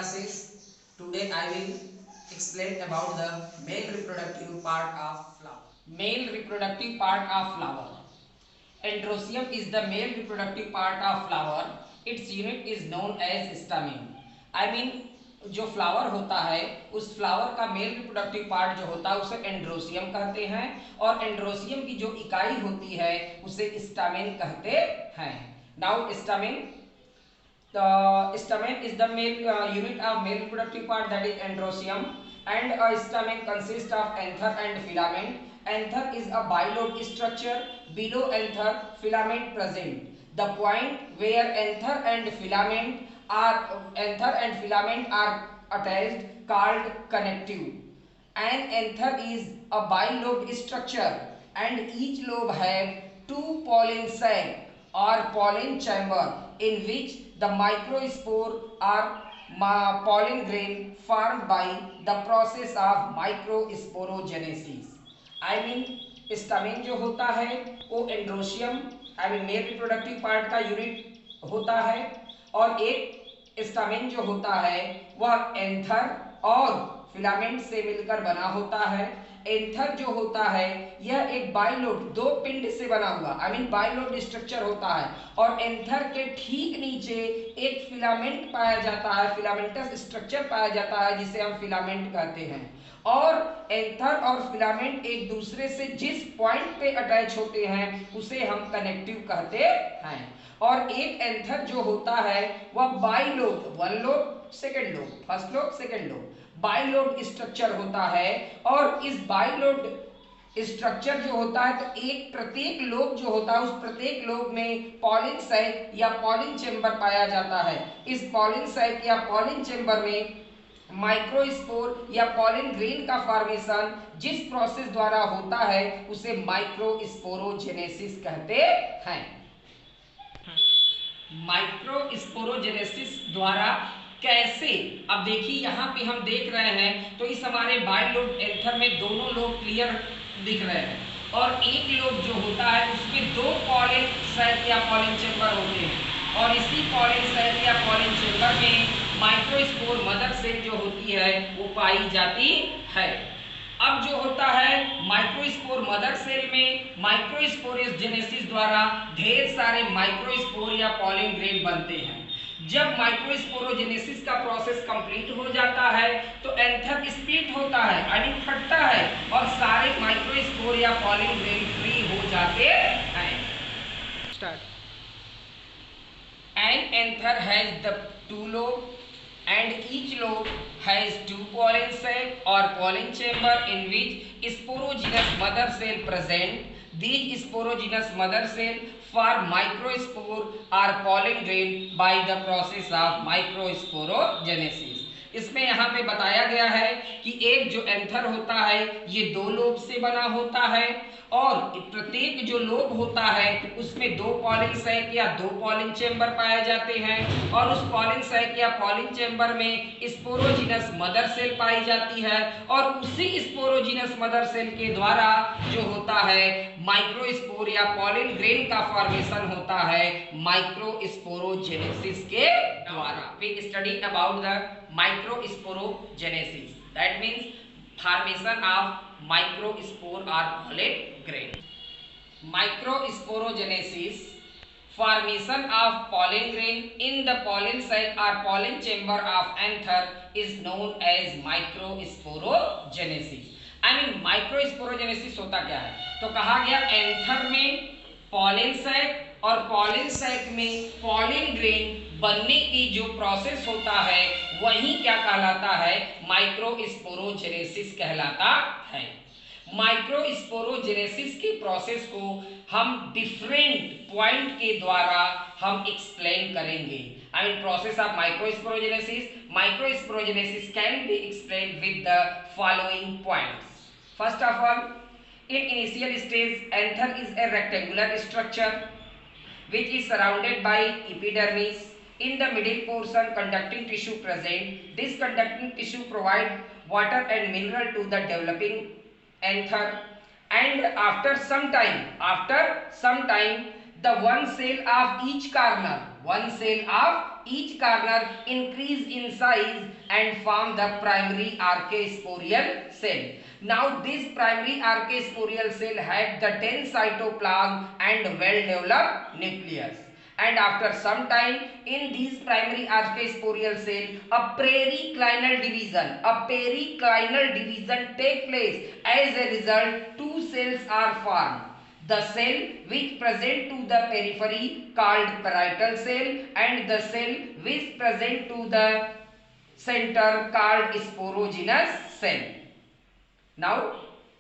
classes. Today I will explain about the male reproductive part of flower. Male reproductive part of flower. Androecium is the male reproductive part of flower. Its unit is known as stamen. I mean जो flower होता है उस flower का male reproductive part जो होता है उसे androecium कहते हैं और एंड्रोसियम की जो इकाई होती है उसे स्टामेन कहते हैं. Now stamen, the stamen is the male unit of male reproductive part, that is androecium, and a stamen consists of anther and filament. Anther is a bilobed structure, below anther filament present. The point where anther and filament are attached called connective. An anther is a bilobed structure and each lobe have two pollen sac or pollen chamber in which the microspore or pollen grain formed by the process of microsporogenesis. I mean stamen जो होता है वो androecium male reproductive part का unit होता है और एक stamen जो होता है वह एंथर और फिलामेंट से मिलकर बना होता है. एंथर जो होता है यह एक बाइलोब, दो पिंड से बना हुआ बाइलोब स्ट्रक्चर होता है और एंथर के ठीक नीचे एक फिलामेंट पाया जाता है, फिलामेंटस स्ट्रक्चर पाया जाता है जिसे हम फिलामेंट कहते हैं. और एंथर और फिलामेंट एक दूसरे से जिस पॉइंट पे अटैच होते हैं उसे हम कनेक्टिव कहते हैं. और एक एंथर जो होता है वह bilobe, one lobe second lobe, first lobe second lobe, bilobe structure होता है. और इस बाइलोब स्ट्रक्चर जो होता है तो एक प्रत्येक लोब जो होता है उस प्रत्येक लोब में पॉलिन सैक या पॉलिन चेंबर पाया जाता है. इस पॉलिन सैक या पॉलिन चेंबर में माइक्रोस्पोर या पॉलिन ग्रेन का फॉर्मेशन जिस प्रोसेस द्वारा होता है उसे माइक्रोस्पोरोजेनेसिस कहते हैं. माइक्रोस्पोरोजेनेसिस द्वारा कैसे, अब देखिए यहाँ पे हम देख रहे हैं तो इस हमारे बाइलोब एंथर में दोनों लोब क्लियर दिख रहे हैं और एक लोब जो होता है उसमें दो पॉलिन सैक या पॉलिन चेंबर होते हैं और इसी पॉलिन सैक या पॉलिन चेंबर में माइक्रोस्पोर मदर सेल जो होती है वो पाई जाती है. अब जो होता है माइक्रोस्पोर मदर सेल में माइक्रोस्पोरोजेनेसिस द्वारा ढेर सारे माइक्रोस्पोर या पॉलिन ग्रेन बनते हैं. जब माइक्रोस्पोरोजेनेसिस का प्रोसेस कंप्लीट हो जाता है तो एंथर स्प्लिट होता है फटता है और सारे माइक्रोस्पोर या पॉलिन ग्रेन फ्री हो जाते हैं. Start. An anther has the two lobe and each lobe has two pollen sac or pollen chamber in which sporogenous mother cell present. These sporogenous mother cell form microspore or pollen grain by the process of microsporogenesis. इसमें यहाँ पे बताया गया है कि एक जो anther होता है ये दो लोब से बना होता है और प्रत्येक जो लोब होता है उसमें दो पॉलिन सैक या दो पॉलिन चेंबर पाए जाते हैं और उस पॉलिन सैक या पॉलिन चेंबर में स्पोरोजिनस मदर सेल पाई जाती है और उसी स्पोरोजिनस मदर सेल के द्वारा जो होता है माइक्रोस्पोर या पॉलिन ग्रेन का फॉर्मेशन होता है माइक्रोस्पोरोजेनेसिस के द्वारा. We study about the microsporogenesis, that means formation of microspore or pollen grain. Microsporogenesis, formation of pollen grain in the pollen sac or pollen chamber of anther is known as microsporogenesis. Microsporogenesis होता क्या है तो कहा गया anther में pollen sac और pollen sac में pollen grain बनने की जो प्रोसेस होता है वही क्या कहलाता है माइक्रोस्पोरोजेनेसिस कहलाता है. माइक्रोस्पोरोजेनेसिस के प्रोसेस को हम डिफरेंट पॉइंट के द्वारा हम एक्सप्लेन करेंगे. Process of microsporogenesis can be explained with the following points. First of all, in initial stage anther is a rectangular structure which is surrounded by epidermis. In the middle portion conducting tissue present. This conducting tissue provide water and mineral to the developing anther and after some time the one cell of each corner increase in size and form the primary archaeosporial cell. Now this primary archaeosporial cell had the dense cytoplasm and well developed nucleus. And after some time in these primary archaeosporial cell, a periclinal division take place. As a result, two cells are formed. The cell which present to the periphery called parietal cell, and the cell which present to the center called sporogenous cell. Now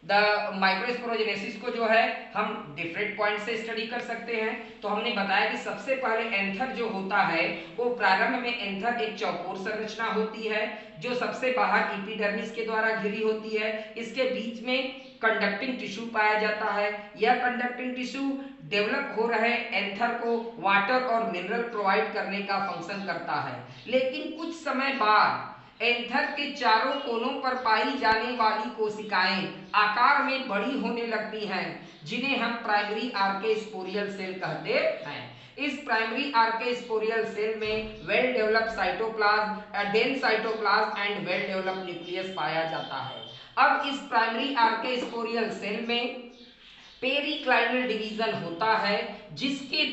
the microsporogenesis को जो है हम different point से study कर सकते हैं। तो हमने बताया कि सबसे पहले एंथर जो होता है वो प्रारंभ में एंथर एक चौकोर संरचना होती है जो सबसे बाहर एपिडर्मिस के द्वारा घिरी होती है। इसके बीच में कंडक्टिंग टिश्यू पाया जाता है। यह कंडक्टिंग टिश्यू डेवलप हो रहे एंथर को वाटर और मिनरल प्रोवाइड करने का फंक्शन करता है। लेकिन कुछ समय बाद एंथर के चारों कोनों पर पाई जाने वाली कोशिकाएं आकार में बड़ी होने लगती हैं, जिन्हें हम प्राइमरी आर्केस्पोरियल सेल कहते हैं। इस प्राइमरी आर्केस्पोरियल सेल में well developed cytoplasm, dense cytoplasm and well developed nucleus पाया जाता है। अब इस प्राइमरी आर्केस्पोरियल सेल में पेरिक्लाइनल डिवीजन होता है, जिसके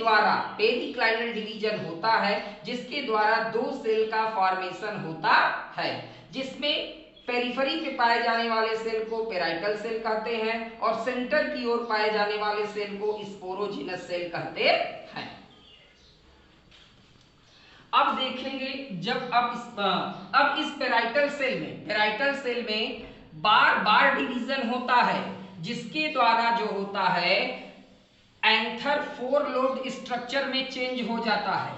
द्वारा दो सेल का फॉर्मेशन होता है, जिसमें पेरिफेरी पे पाए जाने वाले सेल को पेराइटल सेल कहते हैं और सेंटर की ओर पाए जाने वाले सेल को स्पोरोजिनस सेल कहते हैं। अब देखेंगे जब अब इस पेराइटल सेल में बार बार डिवीजन होता है, जिसके द्वारा जो होता है एंथर फोर लोब्ड स्ट्रक्चर में चेंज हो जाता है।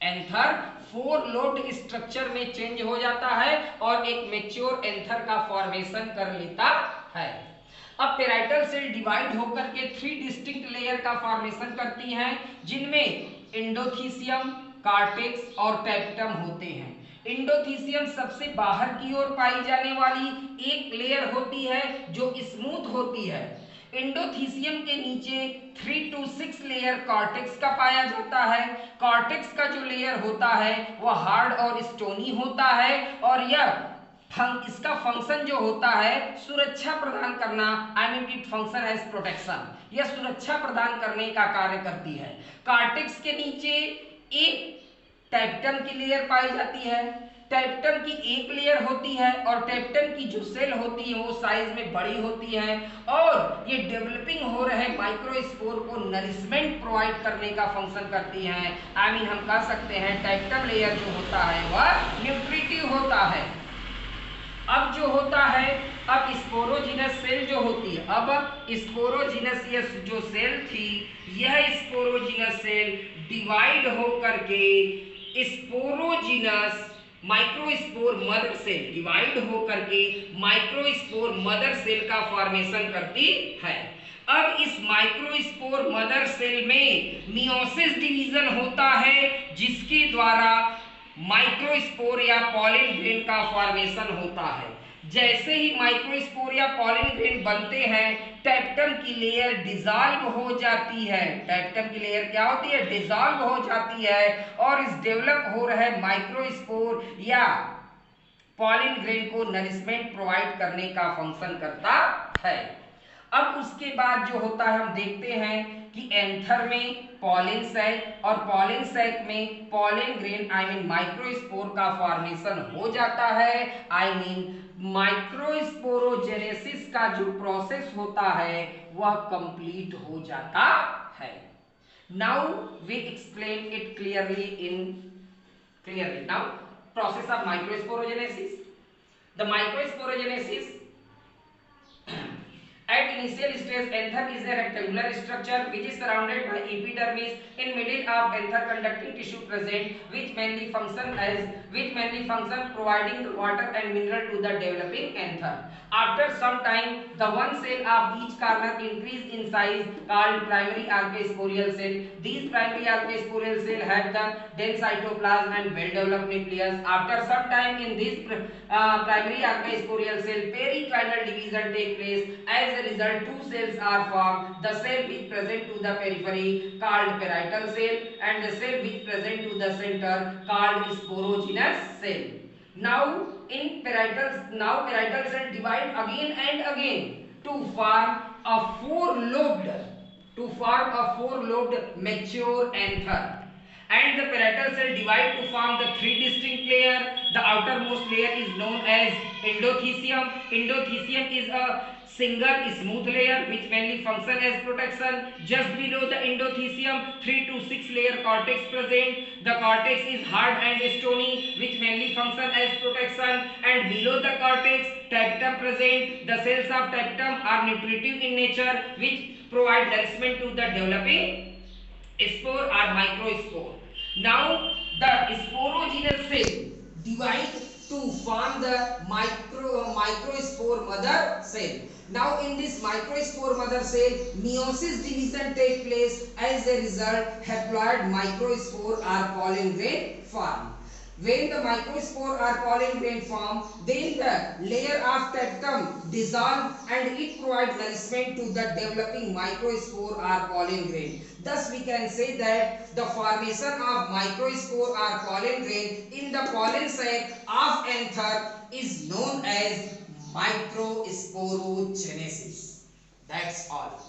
एंथर फोर लोब्ड स्ट्रक्चर में चेंज हो जाता है और एक मैच्योर एंथर का फॉर्मेशन कर लेता है। अब पेराइटल सेल डिवाइड होकर के थ्री डिस्टिंक्ट लेयर का फॉर्मेशन करती हैं, जिनमें एंडोथीसियम, कॉर्टेक्स और टैप्टम होते हैं। एंडोथीसियम सबसे बाहर की ओर पाई जाने वाली एक लेयर होती है जो स्मूथ होती है। एंडोथीसियम के नीचे 3 to 6 लेयर कॉर्टेक्स का पाया जाता है। कॉर्टेक्स का जो लेयर होता है वह हार्ड और स्टोनी होता है और इसका फंक्शन जो होता है सुरक्षा प्रदान करना, इट फंक्शन एज प्रोटेक्शन। यह सुरक्षा प्रदान करने का कार्य करती है। कॉर्टेक्स के नीचे एक टैप्टम की लेयर पाई जाती है। टैप्टम की एक लेयर होती है और टैप्टम की जो सेल होती है वो साइज में बड़ी होती है और ये डेवलपिंग हो रहे माइक्रोस्पोर को नरिशमेंट प्रोवाइड करने का फंक्शन करती हैं। हम कह सकते हैं टैप्टम लेयर जो होता है वह न्यूट्रिटिव होता है। अब जो होता है, अब स्पोरोजिनस सेल जो होती है, अब स्पोरोजिनस ये जो सेल थी, यह स्पोरोजिनस सेल डिवाइड हो करके sporogenous microspore mother cell divide हो करके माइक्रोस्पोर मदर सेल का फॉर्मेशन करती है। अब इस माइक्रोस्पोर मदर सेल में मियोसिस डिवीजन होता है, जिसके द्वारा माइक्रोस्पोर या पॉलिन ग्रेन का फॉर्मेशन होता है। जैसे ही माइक्रोस्पोर या पॉलिन ग्रेन बनते हैं, टैप्टम की लेयर डिसॉल्व हो जाती है। टैप्टम की लेयर क्या होती है? डिसॉल्व हो जाती है और इस डेवलप हो रहे माइक्रोस्पोर या पॉलिन ग्रेन को नरिशमेंट प्रोवाइड करने का फंक्शन करता है। अब उसके बाद जो होता है हम देखते हैं कि एंथर में पॉलिन सैक और पॉलिन सैक में पॉलिन ग्रेन माइक्रोस्पोर का फॉर्मेशन हो जाता है। माइक्रोस्पोरोजेनेसिस का जो प्रोसेस होता है वह कंप्लीट हो जाता है। Now we explain it clearly now process of microsporogenesis. The microsporogenesis at initial stage, anther is a rectangular structure which is surrounded by epidermis. In middle of anther conducting tissue present, which mainly function providing the water and mineral to the developing anther. After some time, the one cell of each corner increase in size called primary archaeosporial cell. These primary archaeosporial cell have the dense cytoplasm and well developed nucleus. After some time in this primary archaeosporial cell, periclinal division take place. As a result, result, two cells are formed. The cell which present to the periphery called parietal cell, and the cell which present to the center called sporogenous cell. Now parietal cell divide again and again to form a four-lobed mature anther. And the parietal cell divide to form the three distinct layer. The outermost layer is known as endothecium. Endothecium is a single smooth layer which mainly function as protection. Just below the endothecium, 3 to 6 layer cortex present. The cortex is hard and stony which mainly function as protection. And below the cortex, tapetum present. The cells of tapetum are nutritive in nature which provide nourishment to the developing spore or microspore. Now the sporogenous cell divide to form the microspore mother cell. Now in this microspore mother cell, meiosis division take place. As a result, haploid microspore or pollen grain form. When the microspore or pollen grain form, then the layer of tapetum dissolve and it provides nourishment to the developing microspore or pollen grain. Thus we can say that the formation of microspore or pollen grain in the pollen sac of anther is known as microsporogenesis. That's all.